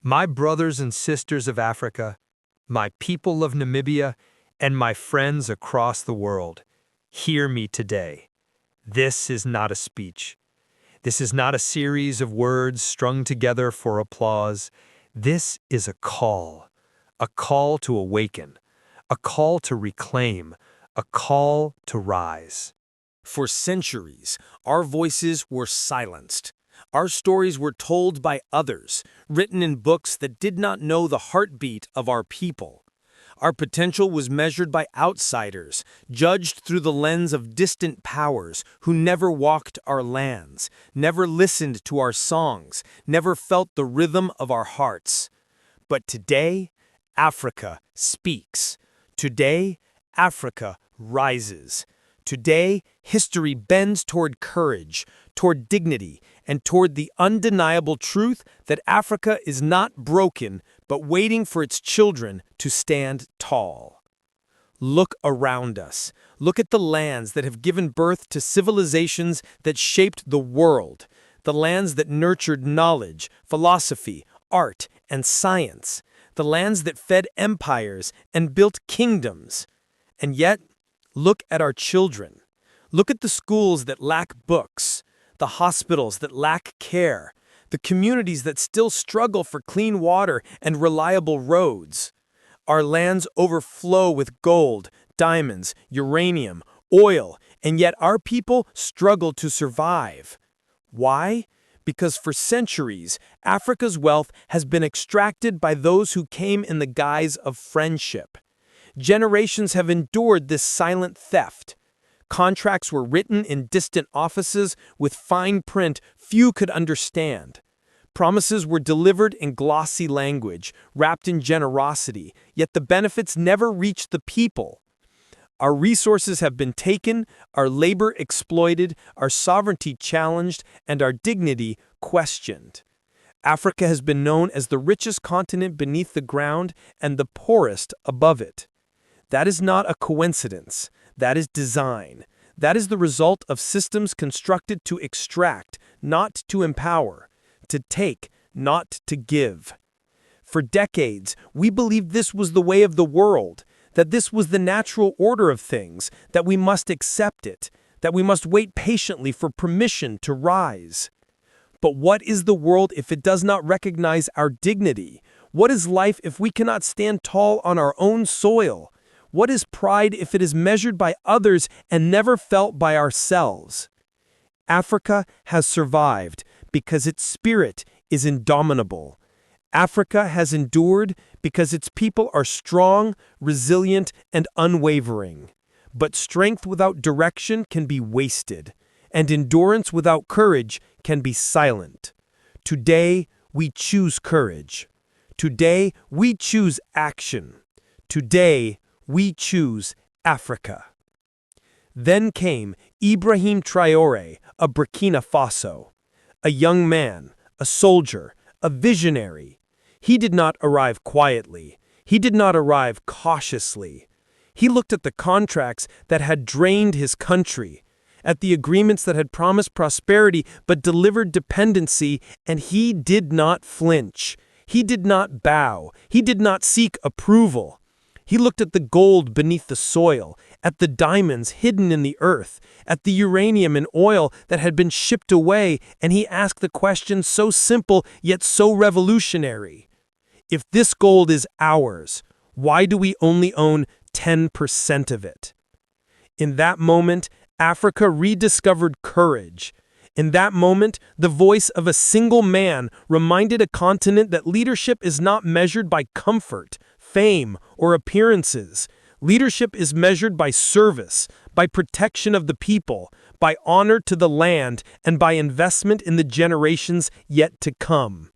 My brothers and sisters of Africa, my people of Namibia, and my friends across the world, hear me today. This is not a speech. This is not a series of words strung together for applause. This is a call to awaken, a call to reclaim, a call to rise. For centuries, our voices were silenced. Our stories were told by others, written in books that did not know the heartbeat of our people. Our potential was measured by outsiders, judged through the lens of distant powers who never walked our lands, never listened to our songs, never felt the rhythm of our hearts. But today, Africa speaks. Today, Africa rises. Today, history bends toward courage, toward dignity, and toward the undeniable truth that Africa is not broken, but waiting for its children to stand tall. Look around us. Look at the lands that have given birth to civilizations that shaped the world, the lands that nurtured knowledge, philosophy, art, and science, the lands that fed empires and built kingdoms. And yet, look at our children. Look at the schools that lack books, the hospitals that lack care, the communities that still struggle for clean water and reliable roads. Our lands overflow with gold, diamonds, uranium, oil, and yet our people struggle to survive. Why? Because for centuries, Africa's wealth has been extracted by those who came in the guise of friendship. Generations have endured this silent theft. Contracts were written in distant offices with fine print few could understand. Promises were delivered in glossy language, wrapped in generosity, yet the benefits never reached the people. Our resources have been taken, our labor exploited, our sovereignty challenged, and our dignity questioned. Africa has been known as the richest continent beneath the ground and the poorest above it. That is not a coincidence. That is design. That is the result of systems constructed to extract, not to empower, to take, not to give. For decades, we believed this was the way of the world, that this was the natural order of things, that we must accept it, that we must wait patiently for permission to rise. But what is the world if it does not recognize our dignity? What is life if we cannot stand tall on our own soil? What is pride if it is measured by others and never felt by ourselves? Africa has survived because its spirit is indomitable. Africa has endured because its people are strong, resilient, and unwavering. But strength without direction can be wasted, and endurance without courage can be silent. Today, we choose courage. Today, we choose action. Today, we choose Africa. Then came Ibrahim Traoré of Burkina Faso, a young man, a soldier, a visionary. He did not arrive quietly. He did not arrive cautiously. He looked at the contracts that had drained his country, at the agreements that had promised prosperity but delivered dependency, and he did not flinch. He did not bow. He did not seek approval. He looked at the gold beneath the soil, at the diamonds hidden in the earth, at the uranium and oil that had been shipped away, and he asked the question so simple yet so revolutionary. If this gold is ours, why do we only own 10% of it? In that moment, Africa rediscovered courage. In that moment, the voice of a single man reminded a continent that leadership is not measured by comfort, fame, or appearances. Leadership is measured by service, by protection of the people, by honor to the land, and by investment in the generations yet to come.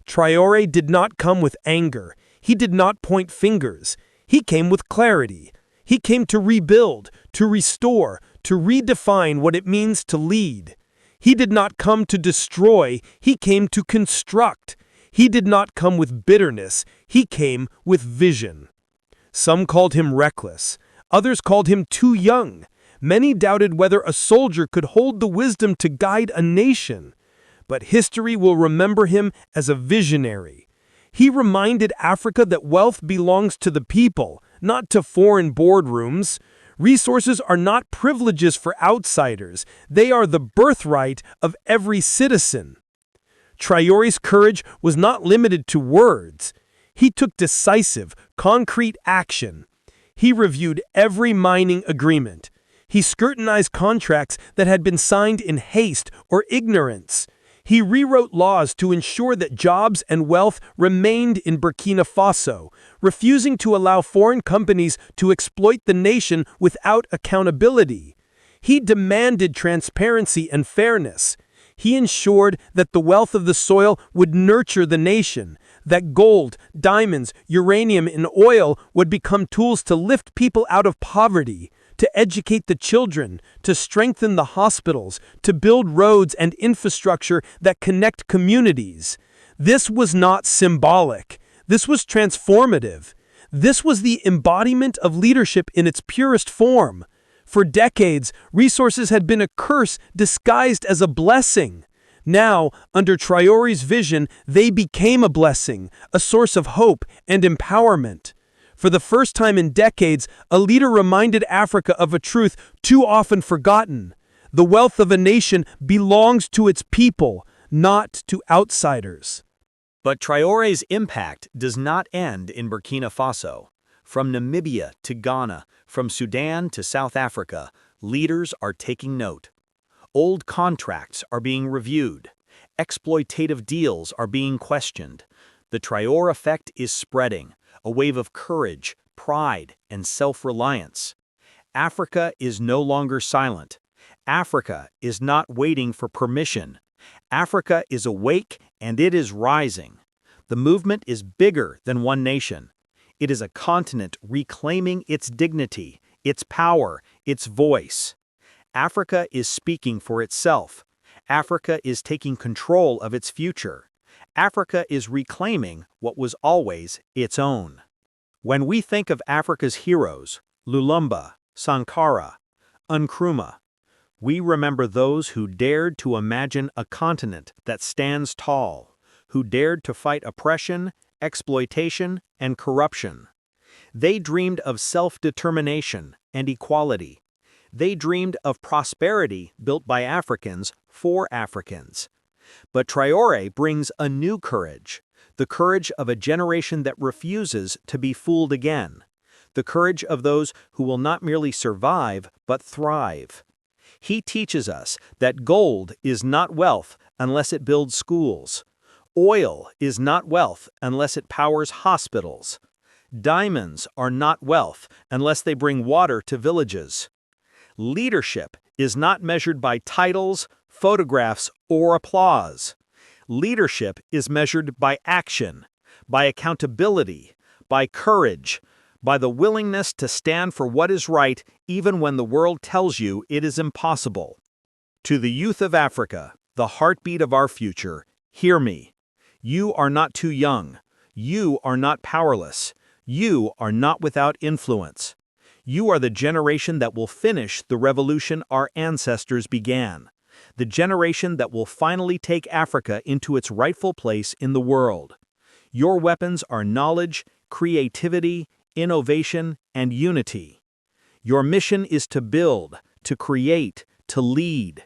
Traoré did not come with anger. He did not point fingers. He came with clarity. He came to rebuild, to restore, to redefine what it means to lead. He did not come to destroy. He came to construct. He did not come with bitterness. He came with vision. Some called him reckless. Others called him too young. Many doubted whether a soldier could hold the wisdom to guide a nation. But history will remember him as a visionary. He reminded Africa that wealth belongs to the people, not to foreign boardrooms. Resources are not privileges for outsiders. They are the birthright of every citizen. Traoré's courage was not limited to words. He took decisive, concrete action. He reviewed every mining agreement. He scrutinized contracts that had been signed in haste or ignorance. He rewrote laws to ensure that jobs and wealth remained in Burkina Faso, refusing to allow foreign companies to exploit the nation without accountability. He demanded transparency and fairness. He ensured that the wealth of the soil would nurture the nation, that gold, diamonds, uranium, and oil would become tools to lift people out of poverty, to educate the children, to strengthen the hospitals, to build roads and infrastructure that connect communities. This was not symbolic. This was transformative. This was the embodiment of leadership in its purest form. For decades, resources had been a curse disguised as a blessing. Now, under Traoré's vision, they became a blessing, a source of hope and empowerment. For the first time in decades, a leader reminded Africa of a truth too often forgotten. The wealth of a nation belongs to its people, not to outsiders. But Traoré's impact does not end in Burkina Faso. From Namibia to Ghana, from Sudan to South Africa, leaders are taking note. Old contracts are being reviewed. Exploitative deals are being questioned. The Traoré effect is spreading, a wave of courage, pride, and self-reliance. Africa is no longer silent. Africa is not waiting for permission. Africa is awake and it is rising. The movement is bigger than one nation. It is a continent reclaiming its dignity, its power, its voice. Africa is speaking for itself. Africa is taking control of its future. Africa is reclaiming what was always its own. When we think of Africa's heroes, Lumumba, Sankara, Nkrumah, we remember those who dared to imagine a continent that stands tall, who dared to fight oppression, exploitation, and corruption. They dreamed of self-determination and equality. They dreamed of prosperity built by Africans for Africans. But Traoré brings a new courage, the courage of a generation that refuses to be fooled again, the courage of those who will not merely survive but thrive. He teaches us that gold is not wealth unless it builds schools. Oil is not wealth unless it powers hospitals. Diamonds are not wealth unless they bring water to villages. Leadership is not measured by titles, photographs, or applause. Leadership is measured by action, by accountability, by courage, by the willingness to stand for what is right even when the world tells you it is impossible. To the youth of Africa, the heartbeat of our future, hear me. You are not too young. You are not powerless. You are not without influence. You are the generation that will finish the revolution our ancestors began. The generation that will finally take Africa into its rightful place in the world. Your weapons are knowledge, creativity, innovation, and unity. Your mission is to build, to create, to lead.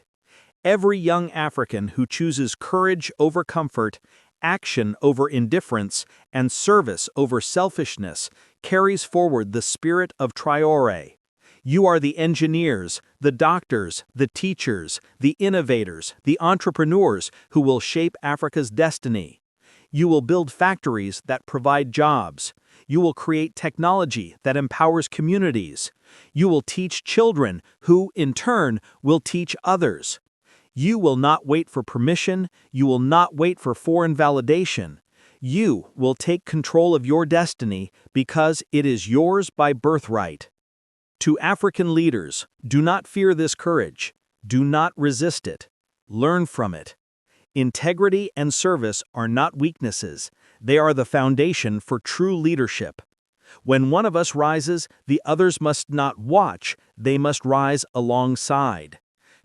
Every young African who chooses courage over comfort, action over indifference, and service over selfishness carries forward the spirit of Traoré. You are the engineers, the doctors, the teachers, the innovators, the entrepreneurs who will shape Africa's destiny. You will build factories that provide jobs. You will create technology that empowers communities. You will teach children who, in turn, will teach others. You will not wait for permission. You will not wait for foreign validation. You will take control of your destiny because it is yours by birthright. To African leaders, do not fear this courage. Do not resist it. Learn from it. Integrity and service are not weaknesses. They are the foundation for true leadership. When one of us rises, the others must not watch, they must rise alongside.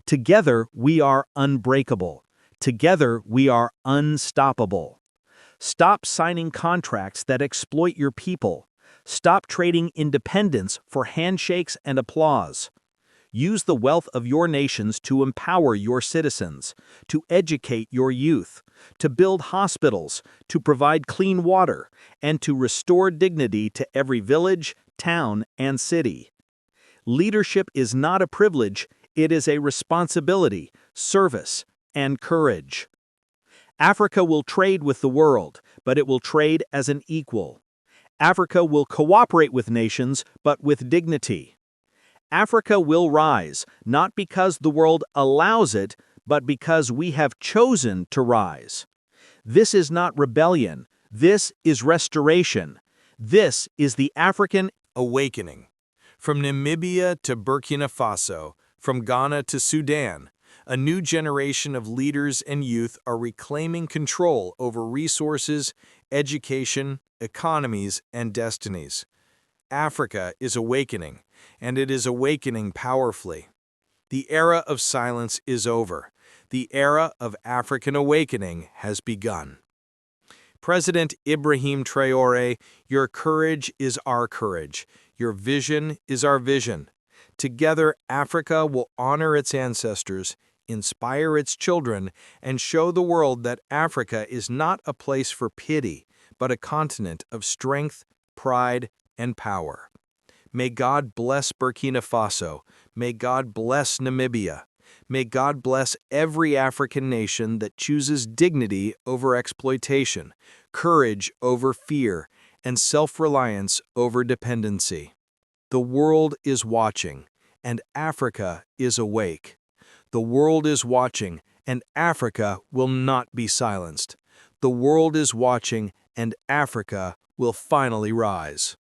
Together, we are unbreakable. Together, we are unstoppable. Stop signing contracts that exploit your people. Stop trading independence for handshakes and applause. Use the wealth of your nations to empower your citizens, to educate your youth, to build hospitals, to provide clean water, and to restore dignity to every village, town, and city. Leadership is not a privilege, it is a responsibility, service, and courage. Africa will trade with the world, but it will trade as an equal. Africa will cooperate with nations, but with dignity. Africa will rise, not because the world allows it, but because we have chosen to rise. This is not rebellion. This is restoration. This is the African Awakening. From Namibia to Burkina Faso, from Ghana to Sudan, a new generation of leaders and youth are reclaiming control over resources, education, economies, and destinies. Africa is awakening, and it is awakening powerfully. The era of silence is over. The era of African awakening has begun. President Ibrahim Traoré, your courage is our courage. Your vision is our vision. Together, Africa will honor its ancestors, inspire its children, and show the world that Africa is not a place for pity, but a continent of strength, pride, and power. May God bless Burkina Faso. May God bless Namibia. May God bless every African nation that chooses dignity over exploitation, courage over fear, and self-reliance over dependency. The world is watching, and Africa is awake. The world is watching, and Africa will not be silenced. The world is watching, and Africa will finally rise.